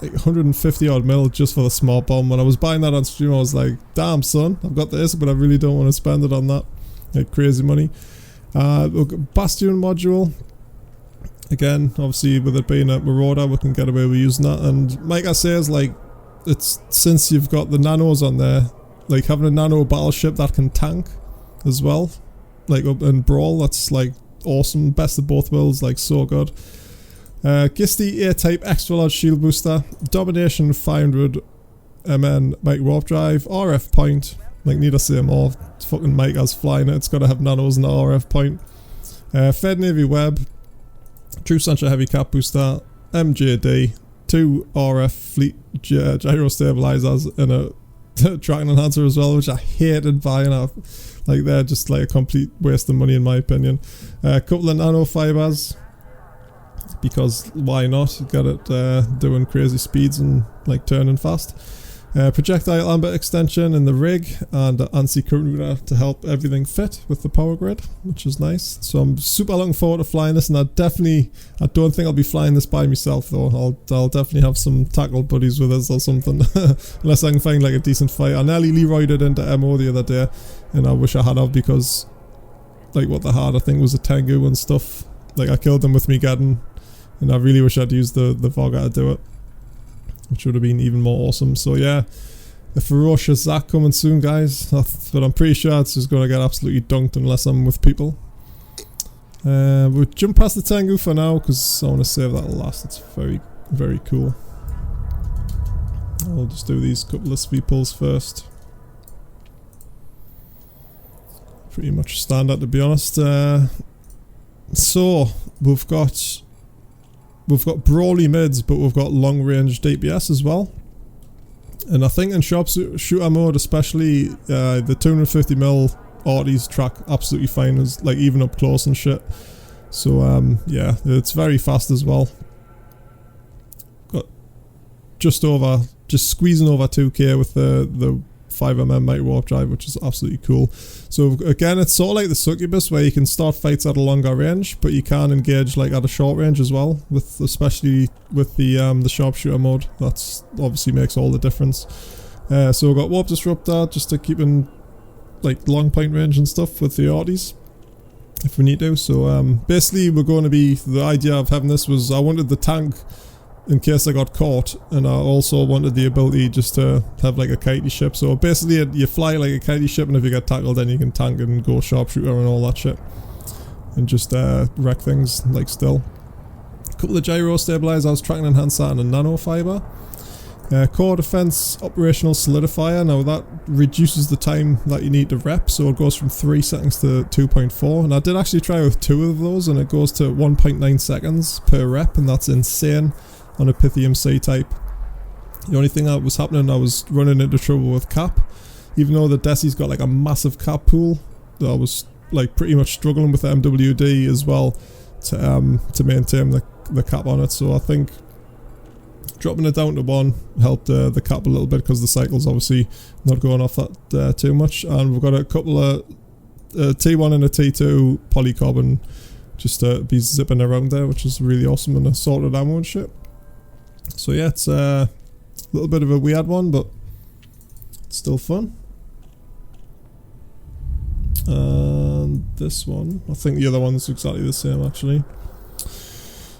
like 150 odd mil just for the smart bomb. When I was buying that on stream, I was like, damn son, I've got this, but I really don't want to spend it on that. Like crazy money. Look, Bastion module. Again, obviously with it being a Marauder, we can get away with using that. And Micah says, like, it's since you've got the nanos on there, like having a nano battleship that can tank as well, like up in Brawl, that's like awesome. Best of both worlds, like so good. Gisty A-type extra large shield booster, Domination 500 MN micro warp drive, RF point, like need to say more, fucking Micah's flying it, it's got to have nanos in the RF point. Fed Navy Web, True Sancho heavy cap booster, MJD, 2 RF fleet gyro stabilizers and a tracking enhancer as well, which I hated buying up. Like they're just like a complete waste of money in my opinion. A couple of nano fibers, because why not? Get it doing crazy speeds and like turning fast. Projectile ambit extension in the rig, and ANSI current router to help everything fit with the power grid, which is nice. So I'm super looking forward to flying this, and I don't think I'll be flying this by myself though. I'll definitely have some tackle buddies with us or something, unless I can find like a decent fight. I nearly Leroyed it into MO the other day, and I wish I had have, because like what they had I think was a Tengu and stuff. Like I killed them with me Geddon, and I really wish I'd used the Vaga to do it, which would have been even more awesome. So yeah, the Ferocious zaqq coming soon, guys. But I'm pretty sure it's just going to get absolutely dunked unless I'm with people. We'll jump past the Tengu for now, because I want to save that last. It's very, very cool. I'll just do these couple of speed pulls first. Pretty much standard, to be honest. So we've got we've got brawly mids, but we've got long range DPS as well. And I think in sharpshooter mode especially, the 250mm arties track absolutely fine, as like even up close and shit. So yeah, it's very fast as well. Got just squeezing over 2k with the 5mm micro warp drive, which is absolutely cool. So again, it's sort of like the succubus, where you can start fights at a longer range, but you can engage like at a short range as well, with especially with the sharpshooter mode. That's obviously makes all the difference. So we've got warp disruptor just to keep in like long point range and stuff with the arties if we need to. So basically we're going to be, the idea of having this was I wanted the tank in case I got caught, and I also wanted the ability just to have like a kitey ship. So basically you fly like a kitey ship, and if you get tackled then you can tank and go sharpshooter and all that shit and just wreck things like still. A couple of gyro stabilizers, tracking enhancer and a nano fiber. Core defense operational solidifier. Now that reduces the time that you need to rep, so it goes from 3 seconds to 2.4, and I did actually try with 2 of those and it goes to 1.9 seconds per rep, and that's insane on a Pythium C type. The only thing that was happening, I was running into trouble with cap. Even though the Desi's got like a massive cap pool, I was like pretty much struggling with the MWD as well to maintain the cap on it. So I think dropping it down to 1 helped the cap a little bit, because the cycle's obviously not going off that too much. And we've got a couple of T1 and a T2 polycarbon just to be zipping around there, which is really awesome, and assorted ammo and shit. So yeah, it's a little bit of a weird one, but it's still fun. And this one, I think the other one's exactly the same actually.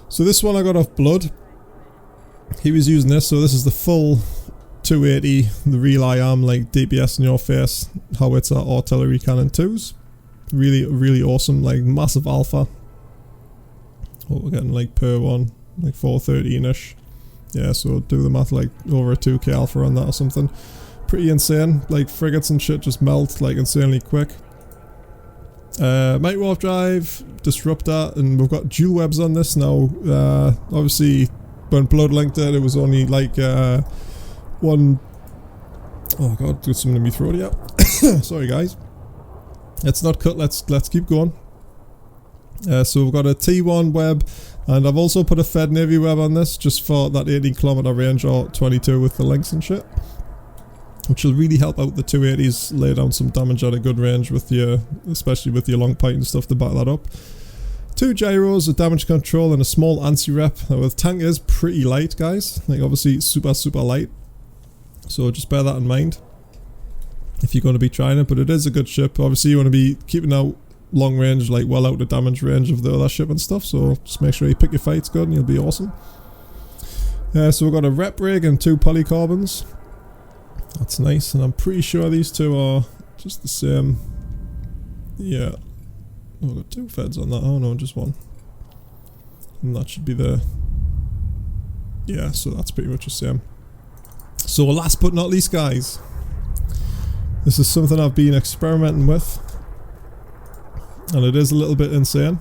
So this one I got off Blood. He was using this, so this is the full 280, the relay arm, like DPS in your face, howitzer artillery cannon 2s. Really awesome, like massive alpha. What we're getting like per one, like 413-ish. Yeah, so do the math, like over a 2k alpha on that or something. Pretty insane, like frigates and shit just melt like insanely quick. Might warp drive, disruptor, and we've got dual webs on this now. Obviously when Blood linked it, it was only like one, oh god, got something in my throat here. Sorry guys. It's not cut, let's keep going. So we've got a T1 web, and I've also put a Fed Navy web on this just for that 18km range, or 22 with the links and shit, which will really help out the 280s, lay down some damage at a good range with your, especially with your long pipe and stuff to back that up. 2 gyros, a damage control, and a small anti-rep. Now the tank is pretty light guys, like obviously super light, so just bear that in mind if you're going to be trying it, but it is a good ship. Obviously you want to be keeping out long range, like well out of damage range of the other ship and stuff, so just make sure you pick your fights good and you'll be awesome. So we've got a rep rig and 2 polycarbons. That's nice, and I'm pretty sure these 2 are just the same. Yeah. Oh, I've got 2 feds on that. Oh no, just 1. And that should be the... Yeah, so that's pretty much the same. So last but not least guys, this is something I've been experimenting with, and it is a little bit insane,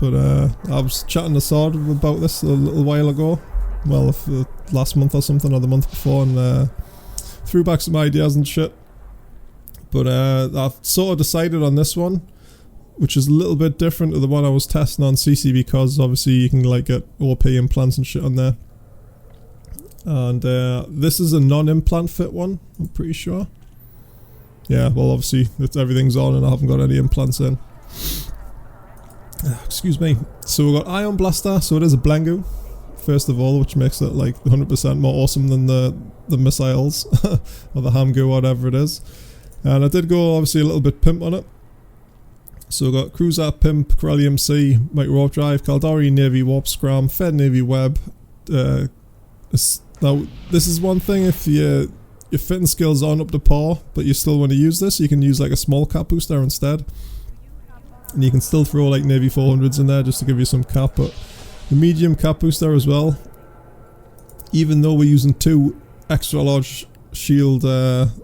but I was chatting to Sword about this a little while ago, well, last month or something, or the month before, and threw back some ideas and shit. But I've sort of decided on this one, which is a little bit different to the one I was testing on CC, because obviously you can like get OP implants and shit on there. And this is a non-implant fit one, I'm pretty sure. Yeah, well obviously everything's on and I haven't got any implants in. Excuse me. So we've got Ion Blaster, so it is a Blengu, first of all, which makes it like 100% more awesome than the missiles, or the Hangar, whatever it is. And I did go obviously a little bit pimp on it. So we've got Cruiser, Pimp, Corellium C, Micro Warp Drive, Caldari, Navy Warp Scram, Fed Navy Web. Now this is one thing, if your fitting skills aren't up to par, but you still want to use this, you can use like a small cap booster instead. And you can still throw like Navy 400s in there just to give you some cap, but the medium cap booster as well, even though we're using 2 extra large shield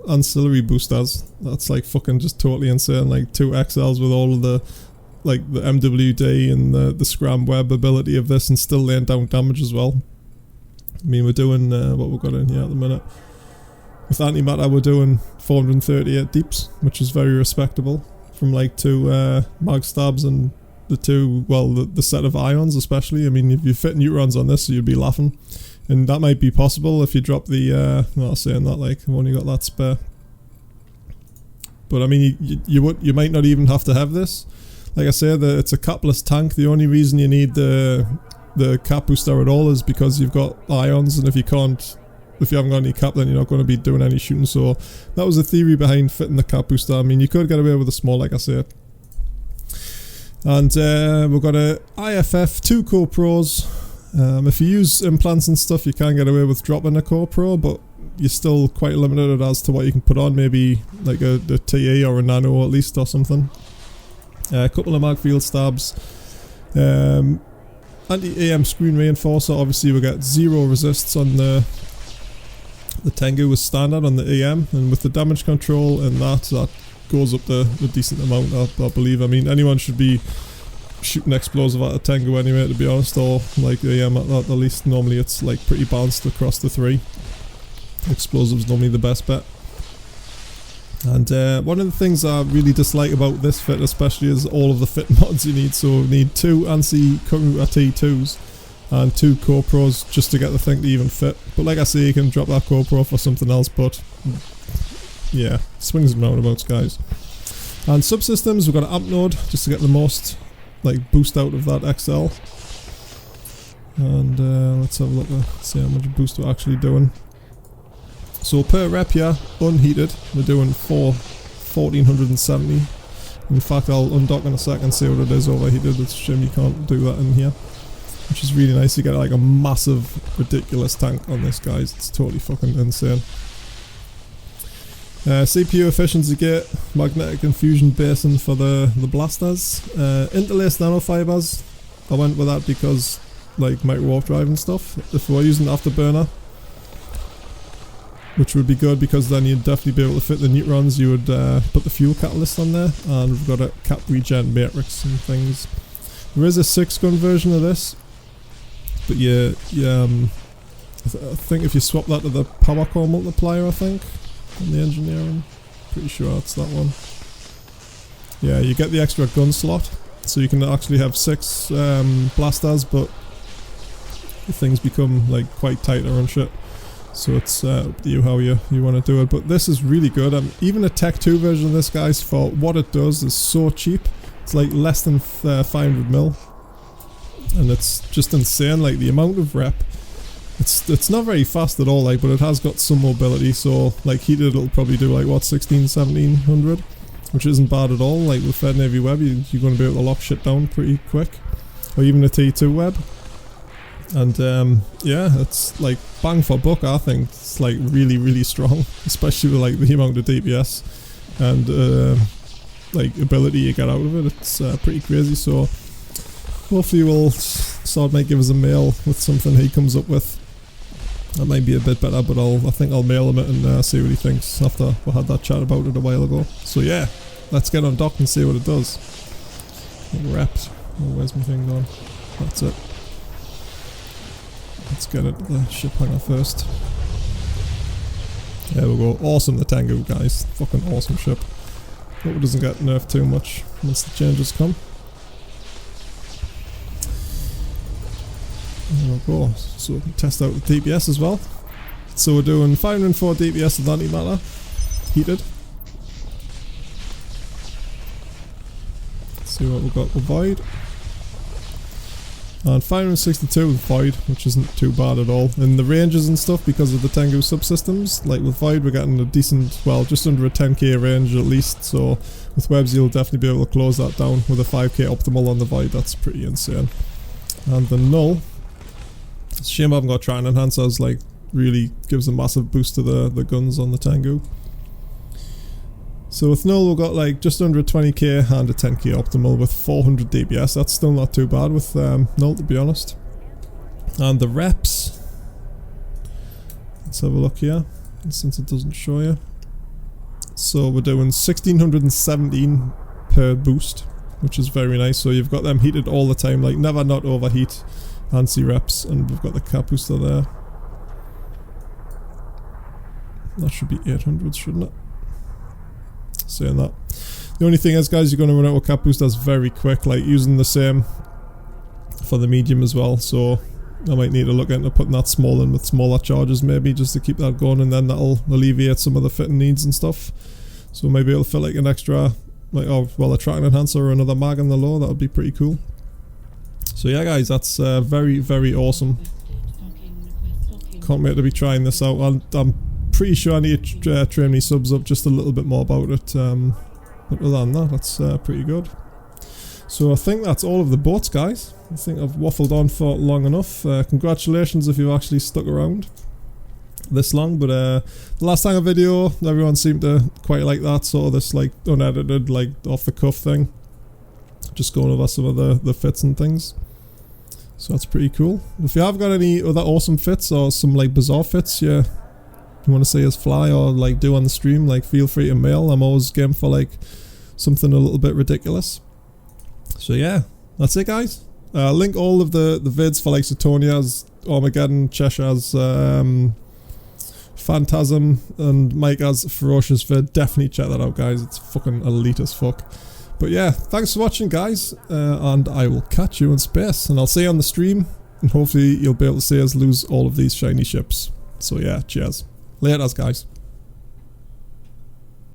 ancillary boosters, that's like fucking just totally insane, like 2 XLs with all of the like the MWD and the scram web ability of this and still laying down damage as well. I mean, we're doing what we've got in here at the minute. With antimatter, we're doing 438 deeps, which is very respectable from like 2 mag stabs and the set of ions especially. I mean, if you fit neutrons on this, you'd be laughing. And that might be possible if you drop the, not saying that, like, I've only got that spare. But I mean, you might not even have to have this. Like I say, it's a capless tank. The only reason you need the cap booster at all is because you've got ions, and if you haven't got any cap, then you're not going to be doing any shooting. So that was the theory behind fitting the cap booster. I mean, you could get away with a small, like I said. And we've got a IFF 2 Core Pros. If you use implants and stuff, you can get away with dropping a Core Pro, but you're still quite limited as to what you can put on. Maybe like a TE or a Nano at least or something. A couple of mag field stabs. Anti-AM screen reinforcer. Obviously we get 0 resists on the Tengu was standard on the AM, and with the damage control and that goes up the decent amount, I believe. I mean, anyone should be shooting explosive at a Tengu anyway, to be honest, or like AM at the least. Normally it's like pretty balanced across the 3. Explosives normally the best bet. And one of the things I really dislike about this fit especially is all of the fit mods you need. So we need 2 ANSI T2s and 2 Core Pros just to get the thing to even fit. But like I say, you can drop that Core Pro for something else, but yeah, swings and roundabouts, guys. And subsystems, we've got an amp node just to get the most like boost out of that XL. And let's have a look at see how much boost we're actually doing. So per rep here, unheated, we're doing 1470. In fact, I'll undock in a second and see what it is overheated. It's a shame you can't do that in here. Which is really nice. You get like a massive, ridiculous tank on this, guys. It's totally fucking insane. CPU efficiency gate, magnetic infusion basin for the blasters. Interlaced nanofibers. I went with that because like micro warp drive and stuff. If we're using afterburner, which would be good because then you'd definitely be able to fit the neutrons. You would put the fuel catalyst on there, and we've got a cap regen matrix and things. There is a 6-gun version of this, but I think if you swap that to the power core multiplier, I think, on the engineering, pretty sure that's that one. Yeah, you get the extra gun slot, so you can actually have 6 blasters, but things become like quite tighter and shit. So it's up to you how you want to do it. But this is really good. Even a Tech 2 version of this, guys, for what it does is so cheap. It's like less than 500 mil. And it's just insane, like the amount of rep. It's not very fast at all, like, but it has got some mobility. So like heated, it'll probably do like what, 1700, which isn't bad at all. Like with Fed Navy web, you're going to be able to lock shit down pretty quick. Or even a T2 web. And yeah, it's like bang for buck. I think it's like really, really strong, especially with like the amount of DPS and like ability you get out of it. It's pretty crazy. So hopefully Sword might give us a mail with something he comes up with. That might be a bit better, but I think I'll mail him it and see what he thinks after we had that chat about it a while ago. So yeah, let's get on dock and see what it does. Reps. Oh, where's my thing gone? That's it. Let's get it to the ship hangar first. There we go. Awesome, the Tengu, guys. Fucking awesome ship. Hope it doesn't get nerfed too much once the changes come. There we go. So we can test out the DPS as well. So we're doing 504 DPS with antimatter. Heated. Let's see what we've got with Void. And 562 with Void, which isn't too bad at all. In the ranges and stuff, because of the Tengu subsystems, like with Void we're getting a decent, well, just under a 10k range at least, so with Webs you'll definitely be able to close that down with a 5k optimal on the Void. That's pretty insane. And the Null, it's a shame I haven't got Trident Enhancers, like, really gives a massive boost to the guns on the Tengu. So with Null we've got like just under a 20k and a 10k optimal with 400 DPS. That's still not too bad with Null, to be honest. And the reps, let's have a look here since it doesn't show you. So we're doing 1617 per boost which is very nice. So you've got them heated all the time, like never not overheat, anti-reps, and we've got the cap booster there. That should be 800, shouldn't it? Saying that. The only thing is, guys, you're going to run out of cap boosters very quick, like using the same for the medium as well. So I might need to look into putting that small in with smaller charges maybe, just to keep that going, and then that'll alleviate some of the fitting needs and stuff. So maybe it'll fit like an extra, like, oh, well, a tracking enhancer or another mag in the low. That would be pretty cool. So yeah, guys, that's very, very awesome. Can't wait to be trying this out. I'm pretty sure I need to train my subs up just a little bit more about it. But other than that, that's pretty good. So I think that's all of the boats, guys. I think I've waffled on for long enough. Congratulations if you've actually stuck around this long. But the last time a video, everyone seemed to quite like that sort of this like unedited, like off the cuff thing. Just going over some of the fits and things. So that's pretty cool. If you have got any other awesome fits or some like bizarre fits you want to see us fly or like do on the stream, like feel free to mail. I'm always game for like something a little bit ridiculous. So yeah, that's it, guys. Link all of the vids for like Satonia's, Armageddon, Cheshire's, Phantasm, and Micah's Ferocious vid. Definitely check that out, guys. It's fucking elite as fuck. But yeah, thanks for watching, guys, and I will catch you in space, and I'll see you on the stream, and hopefully you'll be able to see us lose all of these shiny ships. So yeah, cheers. Laters, guys.